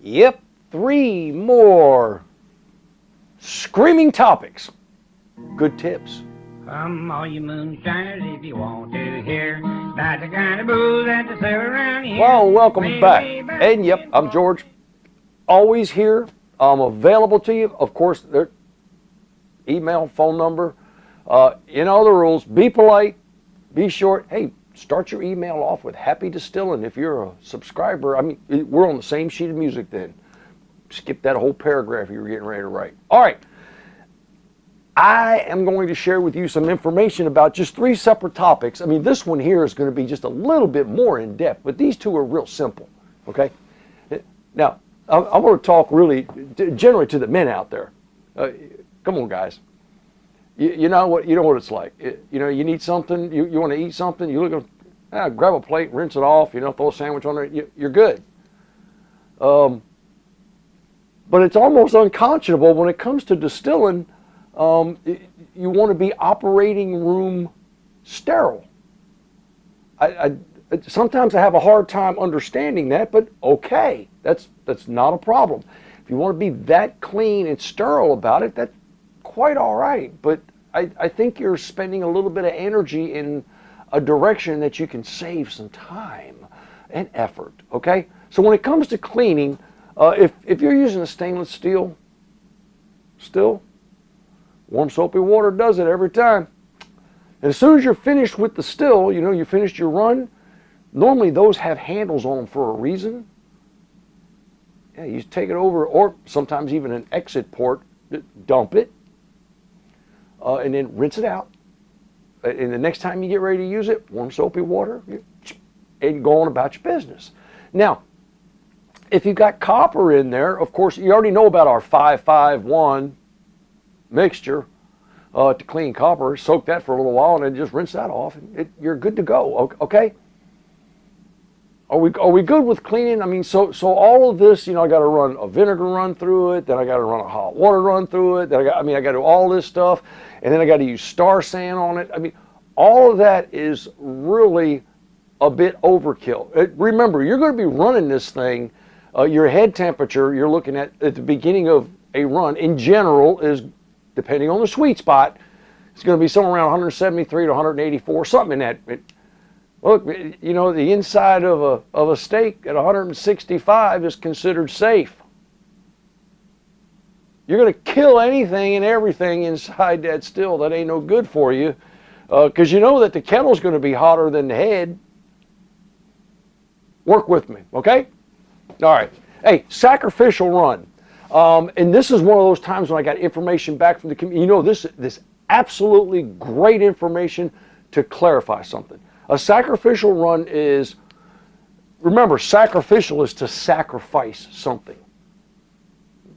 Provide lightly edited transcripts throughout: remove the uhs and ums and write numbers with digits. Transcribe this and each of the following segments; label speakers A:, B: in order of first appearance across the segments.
A: Yep, 3 more screaming topics. Good tips.
B: Come all you moonshiners if you want to hear about the kind of booze that they serve around here.
A: Well, welcome back. And yep, I'm George. Always here. I'm available to you. Of course, their email, phone number. You know the rules. Be polite. Be short. Hey, start your email off with Happy Distilling. If you're a subscriber, I mean, we're on the same sheet of music then. Skip that whole paragraph you were getting ready to write. All right. I am going to share with you some information about just 3 separate topics. I mean, this one here is going to be just a little bit more in depth, but these 2 are real simple, okay? Now, I want to talk really generally to the men out there. Come on, guys. You know what it's like. You know, you need something, you want to eat something, you look at, grab a plate, rinse it off, you know, throw a sandwich on there, you're good. But it's almost unconscionable when it comes to distilling. You want to be operating room sterile. Sometimes I have a hard time understanding that, but okay, that's not a problem. If you want to be that clean and sterile about it, that's quite all right. But I think you're spending a little bit of energy in a direction that you can save some time and effort, okay? So when it comes to cleaning, if you're using a stainless steel still, warm soapy water does it every time. And as soon as you're finished with the still, you know, you finished your run, normally those have handles on them for a reason. Yeah, you take it over, or sometimes even an exit port, dump it, and then rinse it out. And the next time you get ready to use it, warm soapy water, and go on about your business. Now, if you've got copper in there, of course, you already know about our 551 mixture to clean copper. Soak that for a little while and then just rinse that off. You're good to go. Okay. Are we good with cleaning? I mean, so all of this, you know, I got to run a vinegar run through it, then I got to run a hot water run through it. Then I got to do all this stuff, and then I got to use Star San on it. I mean, all of that is really a bit overkill. Remember, you're going to be running this thing. Your head temperature you're looking at the beginning of a run in general is, depending on the sweet spot, it's going to be somewhere around 173 to 184, something in that. Look, you know, the inside of a steak at 165 is considered safe. You're going to kill anything and everything inside that still that ain't no good for you, because you know that the kettle's going to be hotter than the head. Work with me, okay? All right. Hey, sacrificial run. And this is one of those times when I got information back from the community. You know, this absolutely great information to clarify something. A sacrificial run is, remember, sacrificial is to sacrifice something,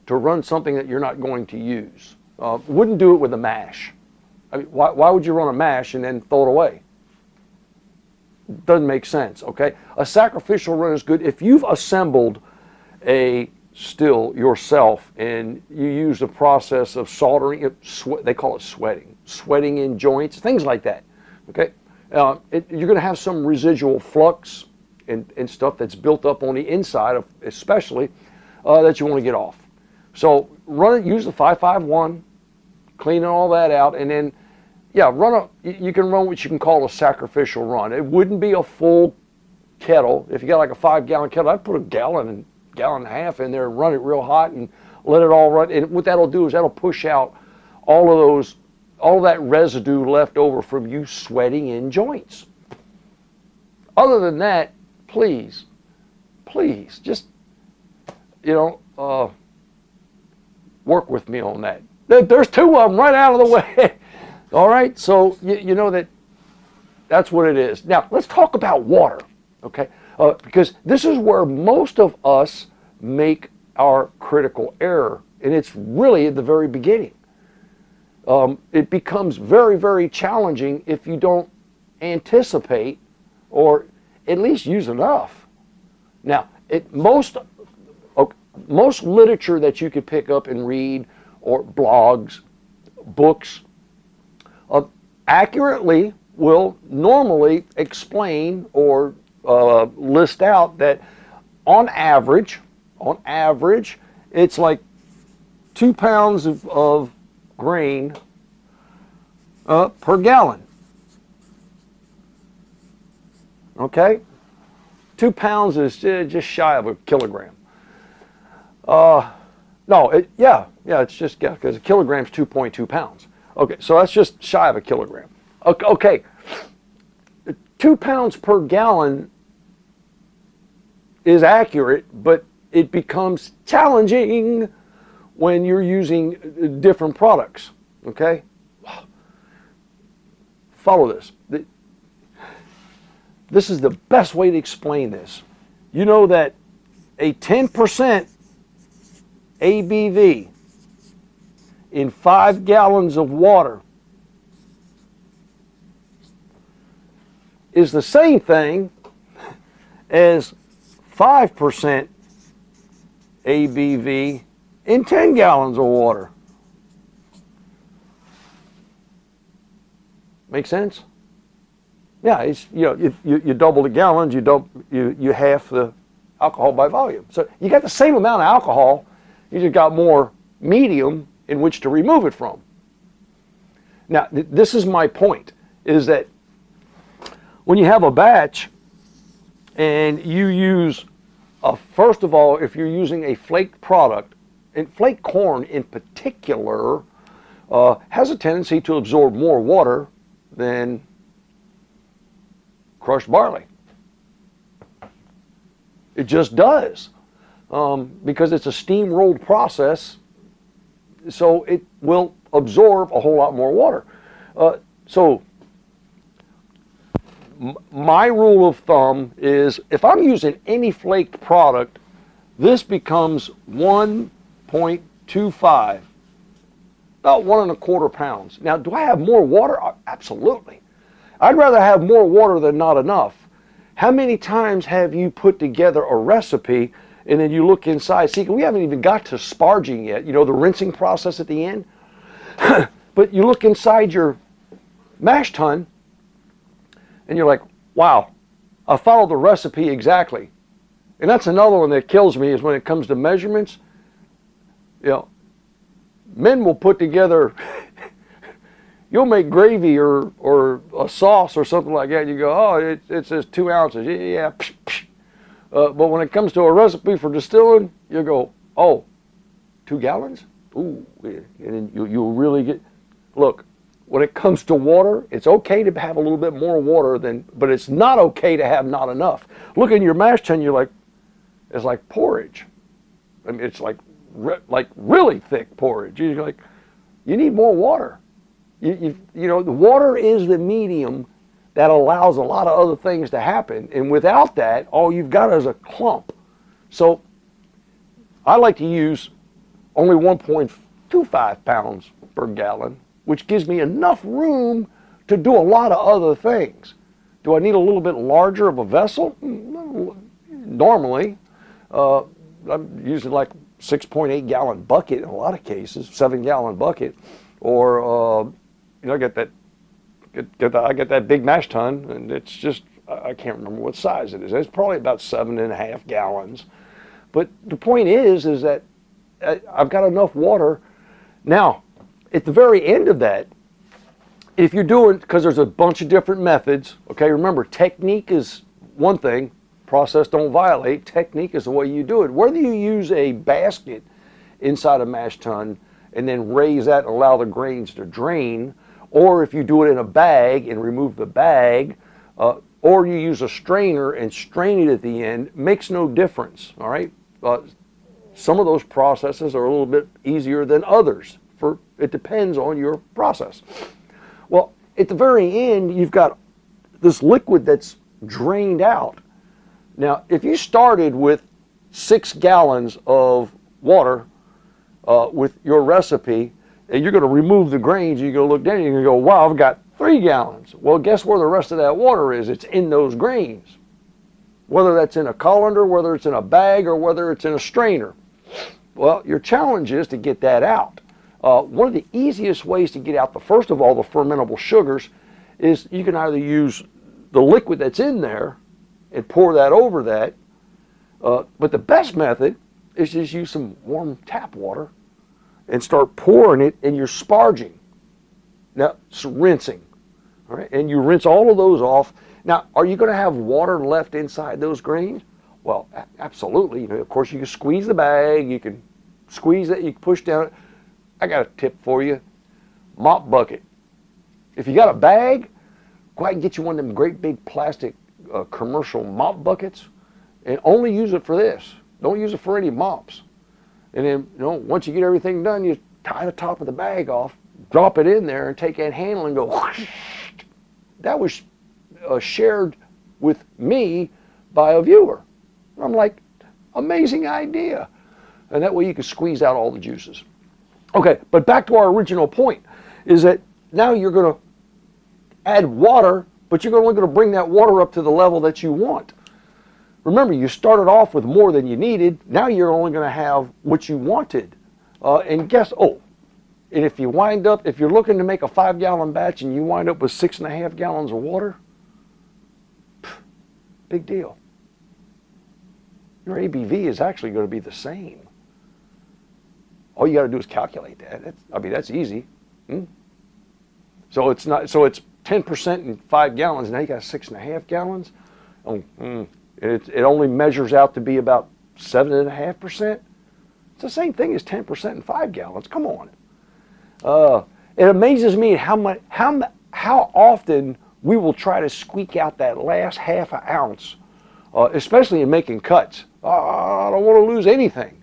A: to run something that you're not going to use. Wouldn't do it with a mash. I mean, why would you run a mash and then throw it away? Doesn't make sense, okay? A sacrificial run is good if you've assembled a still yourself and you use the process of soldering it, they call it sweating in joints, things like that, okay? You're going to have some residual flux and stuff that's built up on the inside of, especially, that you want to get off. So use the 551, clean all that out, and then, yeah, you can run what you can call a sacrificial run. It wouldn't be a full kettle. If you got like a 5-gallon kettle, I'd put a gallon and a half in there and run it real hot and let it all run. And what that'll do is that'll push out all that residue left over from you sweating in joints. Other than that, please, just, you know, work with me on that. There's 2 of them right out of the way. All right, so you know that's what it is. Now, let's talk about water, okay? Because this is where most of us make our critical error, and it's really at the very beginning. It becomes very, very challenging if you don't anticipate or at least use enough. Now, most literature that you could pick up and read, or blogs, books, accurately will normally explain or list out that on average, on average, it's like 2 pounds of grain per gallon. Okay? 2 pounds is just shy of a kilogram. No, yeah, it's just, because a kilogram is 2.2 pounds. Okay, so that's just shy of a kilogram. Okay, 2 pounds per gallon is accurate, but it becomes challenging when you're using different products, okay? Follow this. This is the best way to explain this. You know that a 10% ABV in 5 gallons of water is the same thing as 5% ABV in 10 gallons of water. Make sense? Yeah, it's, you double the gallons, you half the alcohol by volume. So you got the same amount of alcohol, you just got more medium in which to remove it from. Now, this is my point, is that when you have a batch and you use, first of all, if you're using a flaked product, and flaked corn in particular has a tendency to absorb more water than crushed barley. It just does, because it's a steam-rolled process, so it will absorb a whole lot more water. So my rule of thumb is, if I'm using any flaked product, this becomes 1.25, about 1.25 pounds. Now, do I have more water? Absolutely. I'd rather have more water than not enough. How many times have you put together a recipe and then you look inside? See, we haven't even got to sparging yet, the rinsing process at the end. But you look inside your mash tun and you're like, wow, I followed the recipe exactly. And that's another one that kills me, is when it comes to measurements. Men will put together, you'll make gravy or a sauce or something like that. You go, oh, it says 2 ounces. Yeah. But when it comes to a recipe for distilling, you go, oh, 2 gallons? Ooh, and then you'll really get, look, when it comes to water, it's okay to have a little bit more water but it's not okay to have not enough. Look in your mash tun, you're like, it's like porridge. I mean, it's like really thick porridge. You're like, you need more water. The water is the medium that allows a lot of other things to happen. And without that, all you've got is a clump. So I like to use only 1.25 pounds per gallon, which gives me enough room to do a lot of other things. Do I need a little bit larger of a vessel? Normally, I'm using like 6.8 gallon bucket in a lot of cases, 7 gallon bucket, or I get that big mash tun, and it's just, I can't remember what size it is. It's probably about 7.5 gallons. But the point is that I've got enough water. Now, at the very end of that, if you're doing, because there's a bunch of different methods, okay, remember, technique is one thing, process don't violate. Technique is the way you do it. Whether you use a basket inside a mash tun and then raise that and allow the grains to drain, or if you do it in a bag and remove the bag, or you use a strainer and strain it at the end, makes no difference, all right? Some of those processes are a little bit easier than others. It depends on your process. Well, at the very end, you've got this liquid that's drained out. Now, if you started with 6 gallons of water with your recipe, and you're going to remove the grains, you're going to look down and you're going to go, wow, I've got 3 gallons. Well, guess where the rest of that water is? It's in those grains. Whether that's in a colander, whether it's in a bag, or whether it's in a strainer. Well, your challenge is to get that out. One of the easiest ways to get out, first of all, the fermentable sugars, is you can either use the liquid that's in there and pour that over that, but the best method is just use some warm tap water and start pouring it, and you're sparging. Now, it's rinsing. All right, and you rinse all of those off. Now, are you going to have water left inside those grains? Well, absolutely. You know, of course, you can squeeze the bag. You can squeeze it. You can push down. I got a tip for you. Mop bucket. If you got a bag, go ahead and get you one of them great big plastic commercial mop buckets, and only use it for this. Don't use it for any mops. And then, you know, once you get everything done, you tie the top of the bag off, drop it in there, and take that handle and go whoosh. That was shared with me by a viewer. I'm like, amazing idea. And that way you can squeeze out all the juices. Okay, but back to our original point, is that now you're going to add water, but you're only going to bring that water up to the level that you want. Remember, you started off with more than you needed. Now you're only going to have what you wanted. And if you wind up, if you're looking to make a 5-gallon batch and you wind up with 6.5 gallons of water, big deal. Your ABV is actually going to be the same. All you got to do is calculate that. That's easy. So it's 10% in 5 gallons. Now you got 6.5 gallons. It only measures out to be about 7.5%. It's the same thing as 10% in 5 gallons. Come on. It amazes me how often we will try to squeak out that last half an ounce, especially in making cuts. I don't want to lose anything.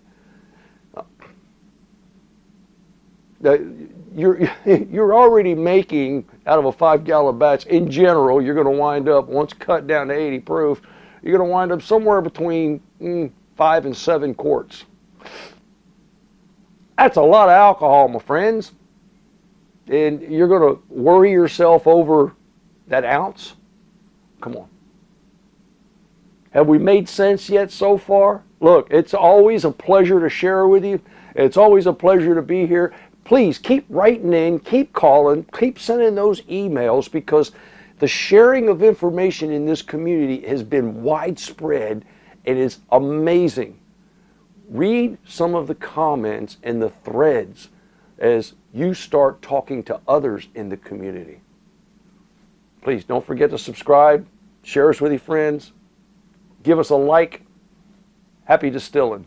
A: You're already making, out of a 5-gallon batch, in general, you're going to wind up, once cut down to 80 proof, you're going to wind up somewhere between 5 and 7 quarts. That's a lot of alcohol, my friends. And you're going to worry yourself over that ounce? Come on. Have we made sense yet so far? Look, it's always a pleasure to share with you. It's always a pleasure to be here. Please keep writing in, keep calling, keep sending those emails, because the sharing of information in this community has been widespread and is amazing. Read some of the comments and the threads as you start talking to others in the community. Please don't forget to subscribe, share us with your friends, give us a like. Happy distilling.